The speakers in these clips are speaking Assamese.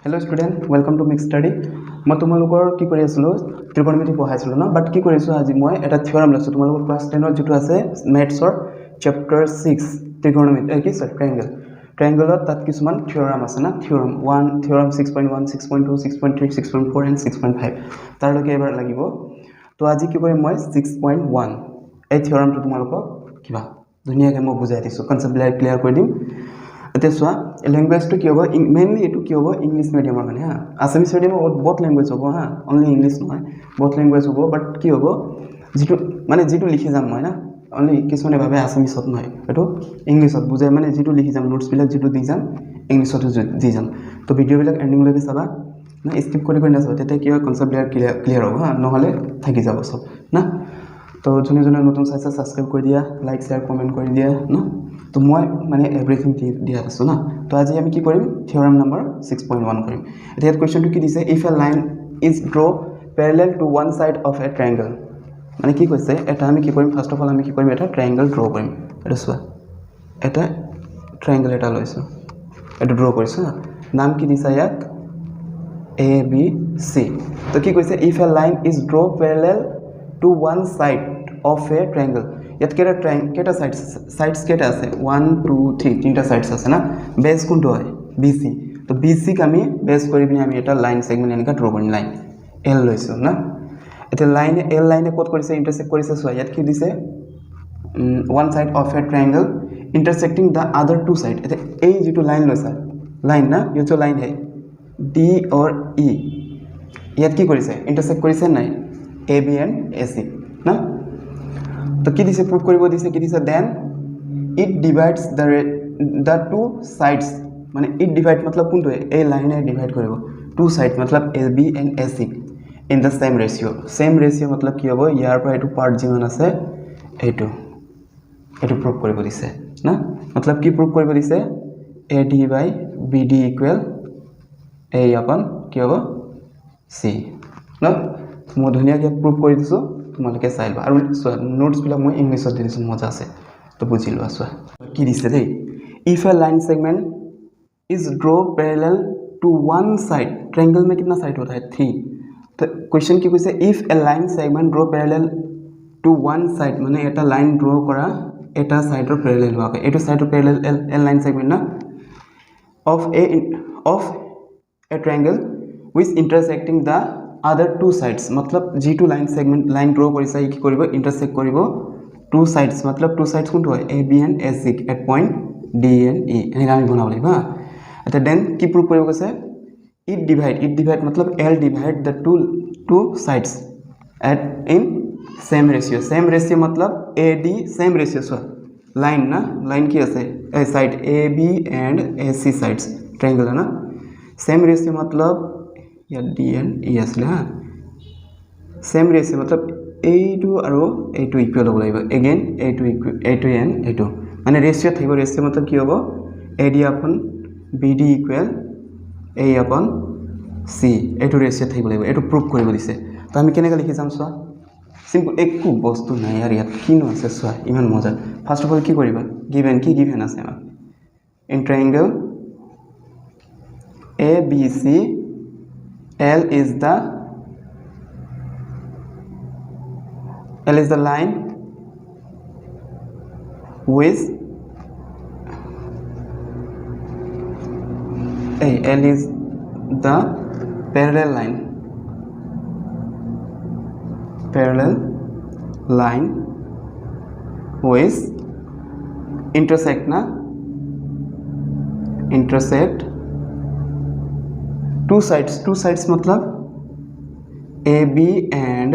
Hello student, welcome to Mixed Study. মই তোমালোকৰ কি কৰি আছিলো ত্ৰিকোণমিতি পঢ়াইছিলো না বাট কি কৰিছো আজি মই এটা থিওৰাম লৈছো তোমালোকৰ ক্লাস 10 ৰ যেটো আছে ম্যাথছৰ চ্যাপ্টাৰ 6 ত্ৰিকোণমিতি কি সৰ ট্ৰায়াঙ্গলত তাত কিছুমান থিওৰাম আছে না থিওৰাম 1 থিওৰাম 6.1 6.2 6.3 6.4 and 6.5 তাৰ লগে এবাৰ লাগিব তো আজি কি কৰিম মই 6.1 এই থিওৰামটো তোমালোকক কিবা ধুনিয়াকৈ মই বুজাই দিছো কনসেপ্ট ক্লিয়াৰ কৰি দিম এতিয়া সোৱা ল্যাঙ্গুৱেজ টু কি হ'ব মেইনলি এটো কি হ'ব ইংলিশ মিডিয়ামৰ মানে হা আসামিজ মিডিয়ামৰ বহুত ল্যাঙ্গুৱেজ হ'ব হা অনলি ইংলিশ নহয় বহুত ল্যাঙ্গুৱেজ হ'ব বাট কি হ'ব যেটো লিখি যাম মই না অনলি কিছুমানে ভাবে আসামিজত নহয় এটো ইংলিশত বুজাই মানে যেটো লিখি যাম নোটস বিলাক যেটো দি যাম ইংলিশত দি যাম তো ভিডিও বিলাক এন্ডিং লৈকে চাবা না স্কিপ কৰি নাচাবা তেতে কি হয় কনসেপ্ট ক্লিয়াৰ হ'ব হা নহলে থাকি যাব সব না তো জনে নতুন চাইছা সাবস্ক্রাইব কৰি দিয়া লাইক শেয়াৰ কমেন্ট কৰি দিয়া না তো মই মানে এভৰিথিং দিয়া আছে না তো আজি আমি কি কৰিম থিওৰাম নম্বৰ 6.1 কৰিম এতিয়া কোৱেশ্চনটো কি দিছে if a line is draw parallel to one side of a triangle মানে কি কৈছে এটা আমি কি কৰিম ফাৰ্স্ট অফ অল আমি কি কৰিম এটা ট্ৰায়াঙ্গল ড্ৰ কৰিম এটা সোৱা এটা ট্ৰায়াঙ্গল এটা লৈছো এটা ড্ৰ কৰিছো নাম কি দিছা ইয়াক A B C তো কি কৈছে if a line is draw parallel to one side of a triangle yet keta sides keta ase 1 2 3 tinta sides ase na base kunto hoy BC to BC ka ami base kori bini ami eta line segment enika draw korim line L loiso na eta line L line e kot korise intersect korise so yet ki dise one side of a triangle intersecting the other two side eta ei jitu line loisa line na yo to line hai D or E yet ki korise intersect korise nai AB and AC na to ki dise proof koribo dise ki dise then it divides the two sides mane it divide matlab kunto a line e divide koribo two sides matlab AB and AC in the same ratio matlab ki hobo yar par etu part jiman ase etu proof koribo dise na matlab ki proof koribo dise AD by BD equal A upon ki hobo C na মই ধুনিয়াকৈ প্ৰুফ কৰি দিছো তোমালোকে চাইবা আৰু নোটস বিলাক মই ইংলিশত দি দিছো মজা আছে তো বুজি লোৱা সোৱা কি দিছে দেই if a line segment is draw parallel to one side triangle में कितना साइड होता है 3 तो क्वेश्चन কি কৈছে if a line segment draw parallel to one side মানে এটা লাইন ড্ৰ কৰা এটা সাইডৰ প্যাৰেলেল হোৱা এটো সাইডৰ প্যাৰেলেল এ লাইন सेगमेंट না of a triangle which intersecting the other two sides मतलब G2 line segment line draw কৰিছা কি কৰিব intersect কৰিব two sides मतलब two sides কোনটো হয় AB and AC at point D and E এনে আমি বনাব লাগিব এটা দেন কি প্ৰুফ কৰিব কৈছে it divide मतलब L divide the two sides at in same ratio मतलब AD same ratio so line ना line কি আছে a side AB and AC sides triangle ना same ratio मतलब या D and E আসলে হ্যাঁ सेम रेशियो मतलब A2 আৰু A2 ইকুয়াল হ'ব লাগিব अगेन A2 and A2 মানে রেশিও থাকিব রেশিও मतलब কি হ'ব AD upon BD equal A upon C এটো রেশিও থাকিব লাগিব এটো প্রুফ কৰিব দিছে তো আমি কেনেকৈ লিখি যাম সোৱা সিম্পল একো বস্তু নাই আৰু ইয়াত কিনো আছে সোৱা ইমান মজা ফাৰ্স্ট অফ অল কি কৰিবা গিভেন আছে আমাৰ in triangle ABC L is the line with L is the parallel line with intersect two sides मतलब AB and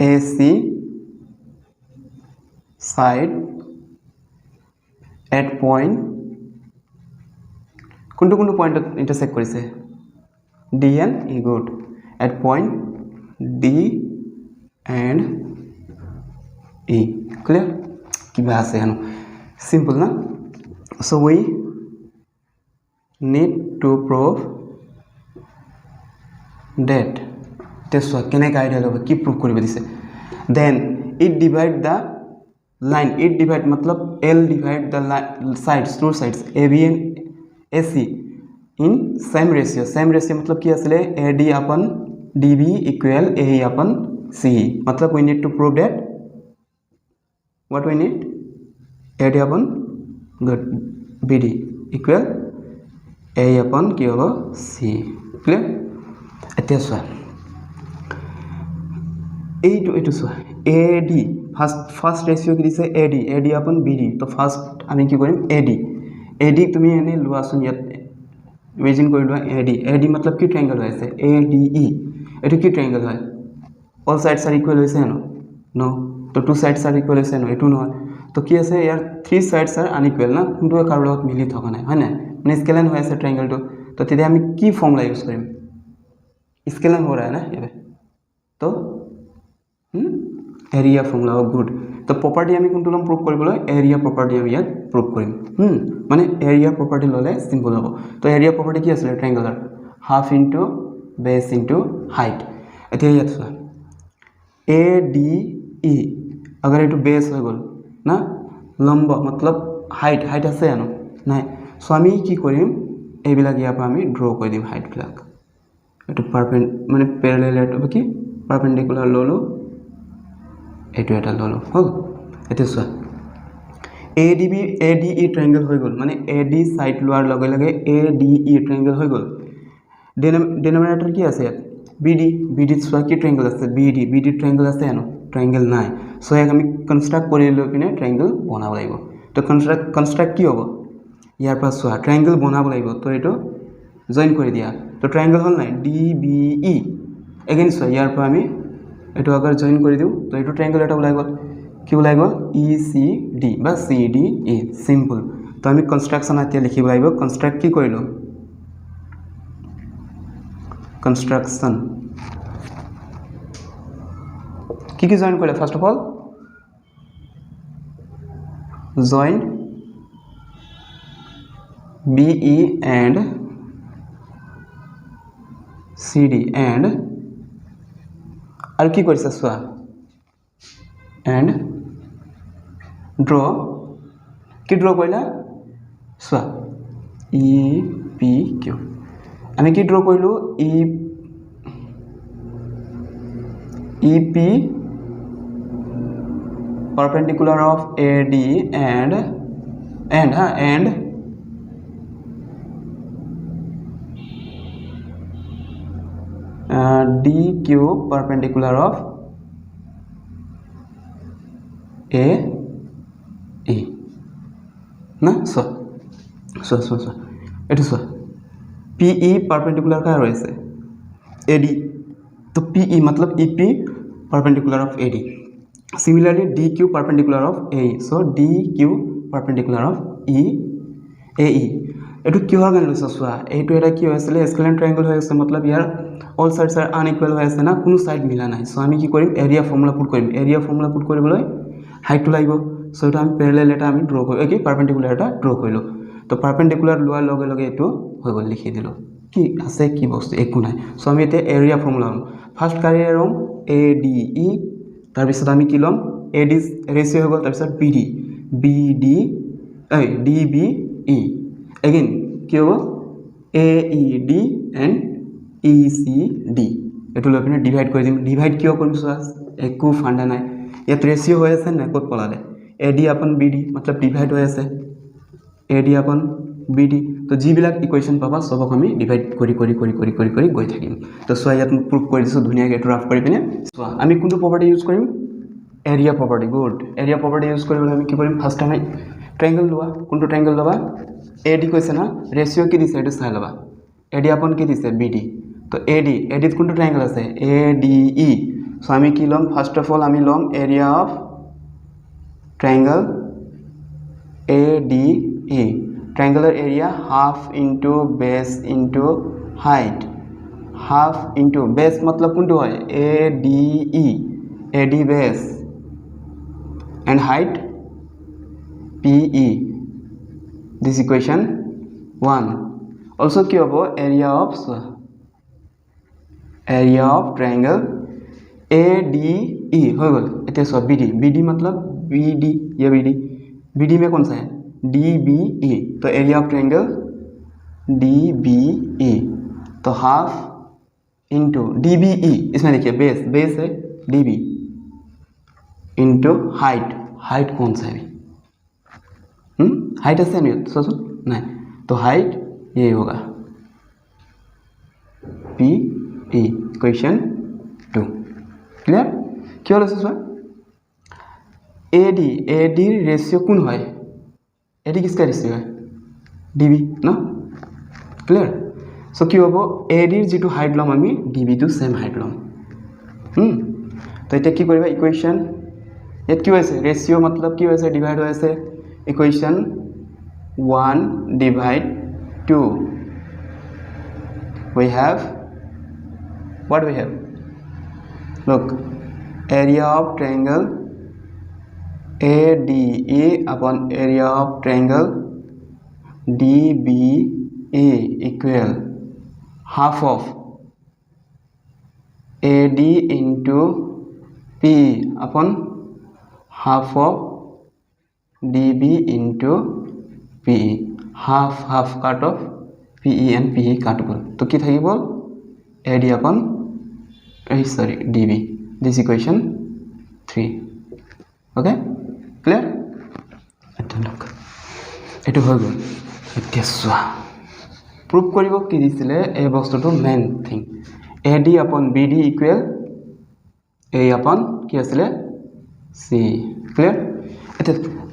AC side at point কোনটো পয়েন্টত ইন্টারসেক্ট কৰিছে D and E good at point D and E clear কিবা আছে হানো simple না so we need to prove that this one can I guide over keep proof koribe dise then it divide the line it divide मतलब L divide the sides two sides AB and AC in same ratio मतलब কি আছিলে AD upon DB equal AE upon CE मतलब we need to prove that what we need AD upon good BD equal AE upon কি হ'ব CE clear এতিয়া চোৱা এইটো চোৱা AD ফাৰ্স্ট ৰেশিও কি দিছে AD upon BD তো ফাৰ্স্ট আমি কি কৰিম AD তুমি এনে লোৱাচোন ইয়াত ইমেজিন কৰি লোৱা AD मतलब কি ট্ৰায়াঙ্গল হৈ আছে ADE এটো কি ট্ৰায়াঙ্গল হয় অল সাইডস আর ইকুয়াল হৈছে নো তো টু সাইডস আর ইকুয়াল হৈছে এটো নহয় তো কি আছে year three sides R unequal না কিন্তু কাৰো লগত মিলি থকা নাই হয় না মানে স্কেলান হৈ আছে ট্ৰায়াঙ্গলটো তো তেতিয়া আমি কি ফৰ্মুলা ইউজ কৰিম स्केलर हो रहा है ना ये तो एरिया फॉर्मूला गुड तो प्रॉपर्टी आमी कोनটো লম प्रूफ কৰিবলৈ एरिया प्रॉपर्टी आमी ইয়াত प्रूफ কৰিম মানে एरिया प्रॉपर्टी ললে सिंपल হ'ব तो एरिया प्रॉपर्टी কি আছিল triangular half into base into height এতিয়া ইয়াত চোৱা ADE अगर एटू बेस হৈ গল না লম্ব मतलब हाइट আছে জানো নাই সো আমি কি কৰিম এইবিলাক ইয়াৰ পৰা আমি ড্ৰ কৰি দিম হাইট বিলাক এটো মানে প্যারালাল এটো কি পারপেন্ডিকুলার ললো এটো এটা ললো হল এতে সোয়া ADE ট্রায়াঙ্গল হৈ গল মানে AD সাইড লোৱাৰ লগে লগে ADE ট্রায়াঙ্গল হৈ গল ডিনোমিনেটর কি আছে BD সোয়া কি ট্রায়াঙ্গল আছে BD ট্রায়াঙ্গল আছে জানো ট্রায়াঙ্গল নাই সো এক আমি কনস্ট্রাক্ট কৰি লৈ পিনে ট্ৰায়াঙ্গল বনাব লাগিব তো কনস্ট্ৰাক্ট কি হ'ব ইয়াৰ পৰা সোয়া ট্ৰায়াঙ্গল বনাব লাগিব তো এটো জয়েন কৰি দিয়া तो ट्रायंगल हल নাই DBE अगेन सो यार पर আমি এটো अगर জয়েন কৰি দিও তো এটো ট্রায়াঙ্গল এটা ওলাই গল কি ওলাই গল ECD বা CDE সিম্পল তো আমি কনস্ট্রাকশন আতিয়া লিখিব লাগিব কনস্ট্রাক্ট কি কৰিলো কনস্ট্ৰাকশন কি জয়েন কৰিলে first of all join BE and CD and R কি কৰিছে সোয়া and draw কি draw কৰিলা সোয়া EPQ আমি কি draw কৰিলো EP perpendicular of AD and DQ perpendicular of AE ना सो एटू सो PE perpendicular का रहिছে AD तो PE मतलब EP perpendicular of AD similarly DQ perpendicular of AE so DQ perpendicular of AE এটু কি হল গান লইছ সোয়া এইটো এটা কি হৈছিল স্কেলান ট্রায়াঙ্গল হৈ আছে मतलब यार অল সাইডস আর আনইকুয়াল হৈ আছে না কোনো সাইড মিলা নাই সো আমি কি কৰিম এৰিয়া ফৰ্মুলা পুট কৰিবলৈ হাইট তো লাগিব সো এটা আমি প্যাৰালাল এটা আমি ড্ৰ কৰি কি পাৰপেন্ডিকুলাৰ এটা ড্ৰ কৰিলো তো পাৰপেন্ডিকুলাৰ লোৱাৰ লগে লগে এটো হৈ গল লিখি দিলো কি আছে কি বস্তু একো নাই সো আমি এতে এরিয়া ফর্মুলা লম ফার্স্ট কারিয়ার লম ADE তাৰ পিছত আমি কি লম AD ৰেশিও হৈ গল তাৰ পিছত DBE again কি হ'ব AED and ECD এটো লৈ পিনে ডিভাইড কৰি দিম ডিভাইড কিয় কৰিম সো একো ফান্ডা নাই ইয়াত রেশিও হৈ আছে না কত পলালে AD upon BD मतलब ডিভাইড হৈ আছে AD upon BD তো যিবিলাক ইকুয়েশন পাবা সবক আমি ডিভাইড কৰি গৈ থাকিম তো সো ইয়াত প্ৰুফ কৰি দিছো ধুনিয়াকে এটো ৰাফ কৰি পিনে সো আমি কোনটো প্ৰপাৰ্টি ইউজ কৰিম area property good area property use কৰিবলৈ আমি কি কৰিম ফাৰ্স্ট আমি ট্ৰায়াঙ্গল লোৱা কোনটো ট্রায়াঙ্গল লবা AD কৈছে না রেশিও কি দিছে এটো চাই লবা AD upon কি দিছে BD তো AD কোনটো ট্রায়াঙ্গল আছে ADE সো আমি কি লম ফার্স্ট অফ অল আমি লম area of triangle ADE triangular area half into base into height half into base मतलब कोनটো হয় AD base and height PE this equation 1 also কি হবে area of triangle ADE হৈ গল এতিয়া সব BD मतलब BD, ये BD, BD में कौन सा है DBE, तो एरिया ऑफ ट्रायंगल DBE, तो हाफ इंटू DBE, इसमें देखिए बेस है DB इंटू हाइट, हाइट कौन सा है हाइट আছে नहीं सोचो नहीं, तो हाइट ये होगा PE, क्वेश्चन 2 क्लियर क्या होगा सर AD रेशियो कौन है AD किसका रेशियो है DB ना क्लियर सो कि होबो AD जी हाइट लम आमी DB तो सेम हाइट लम तो এটা কি কৰিবা ইকুৱেশ্যন ইয়াত কি হৈছে ৰেশিও मतलब কি হৈছে ডিভাইড হৈছে equation 1 divide 2 we have what we have look area of triangle ADE upon area of triangle DBE equal half of AD into P upon half of DB into PE, half cut off PE and PE cut off. तो क्या था ये बोल AD upon sorry DB. This equation 3. Okay, clear? এটা look. এটো হৈ গল এতিয়া সোয়া প্ৰুভ কৰিব কি দিছিলে এই বস্তুটো main thing AD upon BD equal A upon কি আছিলে C ক্লিয়াৰ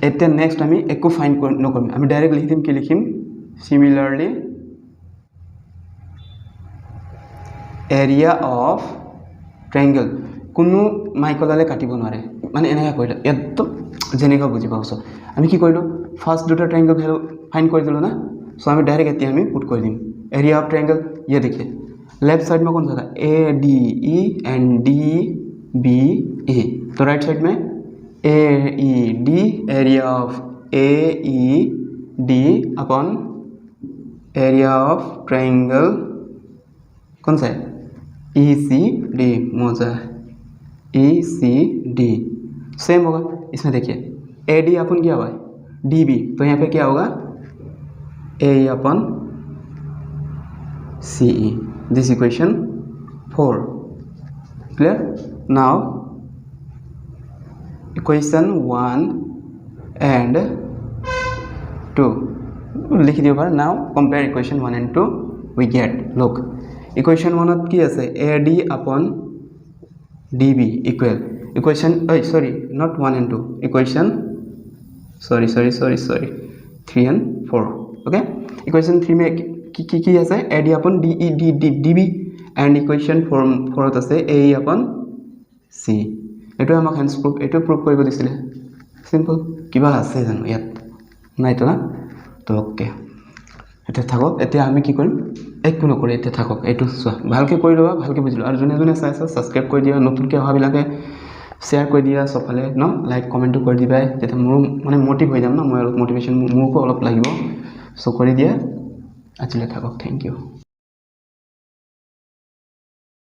এতিয়া নেক্সট আমি একো ফাইন্ড নকৰিম আমি ডাইৰেক্ট লিখি দিম কি লিখিম সিমিলাৰলি এৰিয়া অফ ট্ৰায়াঙ্গল কোনো মাইকলালে কাটিব নোৱাৰে মানে এনেকা কৰিলে একদম জেনেকা বুজি পাওছো আমি কি কৰিলো ফার্স্ট দুটা ট্রায়াঙ্গল ভ্যালু फाइंड कर दिलो ना सो हमें डायरेक्ट इतना हमें पुट कर दी एरिया ऑफ ट्रायंगल ये देखिए लेफ्ट साइड में कौन सा था ADE एंड DBE तो राइट साइड में AED area of AED upon area of triangle कौन सा है ECD मौजा ECD सेम होगा इसमें देखिए AD अपन क्या हुआ है DB तो यहाँ पे क्या होगा A upon CE. This equation 4. Clear? Now equation 1 and 2. लिख दियो बार. Now compare equation 1 and 2. We get look equation 1 की ऐसे AD upon DB equal equation sorry not 1 and 2 equation sorry 3 and 4. Okay equation 3 में की আছে AD upon DB and equation 4 আছে A upon C এটো আমাক হেন্স প্ৰুফ এটো প্ৰুফ কৰিব দিছিলে সিম্পল কিবা আছে জানো ইয়াত নাই তো না তো ওকে এটা থাকক এতিয়া আমি কি কৰিম একো নকৰি এটা থাকক এটো ভালকে কৰি লবা ভালকে বুজিলো আৰু জনে জনে চাইছা সাবস্ক্ৰাইব কৰি দিয়া নতুনকে অহা বিলাকে शेयर कर दिया सबफाले न लाइक कमेंट कर दिबा जेते मोर माने मोटिव हो जाम ना मोर मोटिवेशन मोरको अलप লাগিব सो कर दिया आजिले थाকক थैंक यू।